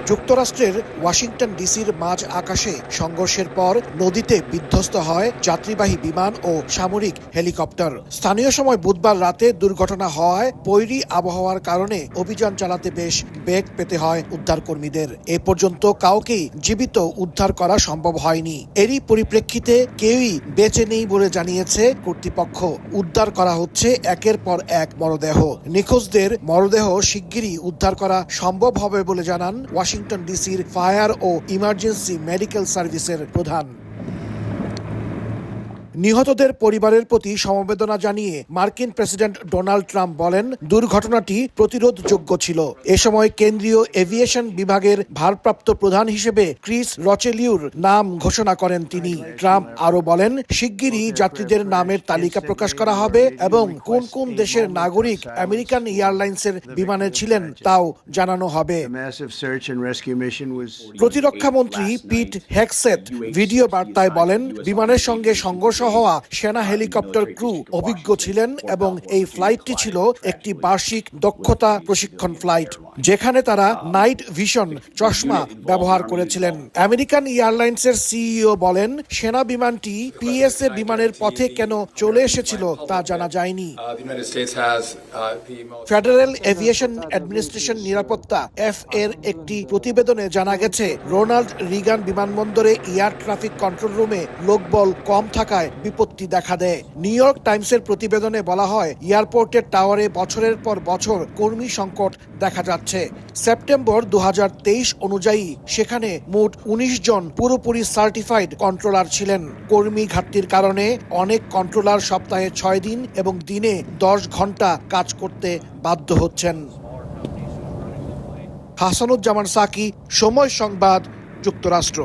যুক্তরাষ্ট্রের ওয়াশিংটন ডিসির মাঝ আকাশে সংঘর্ষের পর নদীতে বিধ্বস্ত হয় যাত্রীবাহী বিমান ও সামরিক হেলিকপ্টার। স্থানীয় সময় বুধবার রাতে দুর্ঘটনা হওয়ায় বৈরী আবহাওয়ার কারণে অভিযান চালাতে বেশ বেগ পেতে হয় উদ্ধারকর্মীদের। এ পর্যন্ত কাউকেই জীবিত উদ্ধার করা সম্ভব হয়নি। এরই পরিপ্রেক্ষিতে কেউই বেঁচে নেই বলে জানিয়েছে কর্তৃপক্ষ। উদ্ধার করা হচ্ছে একের পর এক মরদেহ। নিখোঁজদের মরদেহ শিগগিরই উদ্ধার করা সম্ভব হবে বলে জানান ওয়াশিংটন ডিসির ফায়ার ও ইমার্জেন্সি মেডিকেল সার্ভিসের প্রধান। নিহতদের পরিবারের প্রতি সমবেদনা জানিয়ে মার্কিন প্রেসিডেন্ট ডোনাল্ড ট্রাম্প বলেন, দুর্ঘটনাটি প্রতিরোধযোগ্য ছিল। এ সময় কেন্দ্রীয় এভিয়েশন বিভাগের ভারপ্রাপ্ত প্রধান হিসেবে ক্রিস রচেলিউর নাম ঘোষণা করেন তিনি। ট্রাম্প আরও বলেন, শিগগিরই যাত্রীদের নামের তালিকা প্রকাশ করা হবে এবং কোন কোন দেশের নাগরিক আমেরিকান এয়ারলাইন্সের বিমানে ছিলেন তাও জানানো হবে। প্রতিরক্ষা মন্ত্রী পিট হেগসেথ ভিডিও বার্তায় বলেন, বিমানের সঙ্গে সংঘর্ষ হওয়া সেনা হেলিকপ্টার ক্রু অভিজ্ঞ ছিলেন এবং এই ফ্লাইটটি ছিল একটি বার্ষিক দক্ষতা প্রশিক্ষণ ফ্লাইট, যেখানে তারা নাইট ভিশন চশমা ব্যবহার করেছিলেন। আমেরিকান এয়ারলাইন্সের সিইও বলেন, সেনা বিমানটি পিএসএ বিমানের পথে কেন চলে এসেছিল তা জানা যায়নি। ফেডারেল এভিয়েশন অ্যাডমিনিস্ট্রেশন নিরাপত্তা এফ এর একটি প্রতিবেদনে জানা গেছে, রোনাল্ড রিগান বিমানবন্দরে এয়ার ট্রাফিক কন্ট্রোল রুমে লোকবল কম থাকায় বিপত্তি দেখা দেয়। নিউ ইয়র্ক টাইমসের প্রতিবেদনে বলা হয়, এয়ারপোর্টের টাওয়ারে বছরের পর বছর কর্মী সংকট দেখা যাচ্ছে। সেপ্টেম্বর 2023 অনুযায়ী সেখানে মোট 19 জন পুরোপুরি সার্টিফাইড কন্ট্রোলার ছিলেন। কর্মী ঘাটতির কারণে অনেক কন্ট্রোলার সপ্তাহে 6 দিন এবং দিনে 10 ঘন্টা কাজ করতে বাধ্য হচ্ছেন। হাসানুজ্জামান সাকি, সময় সংবাদ, যুক্তরাষ্ট্র।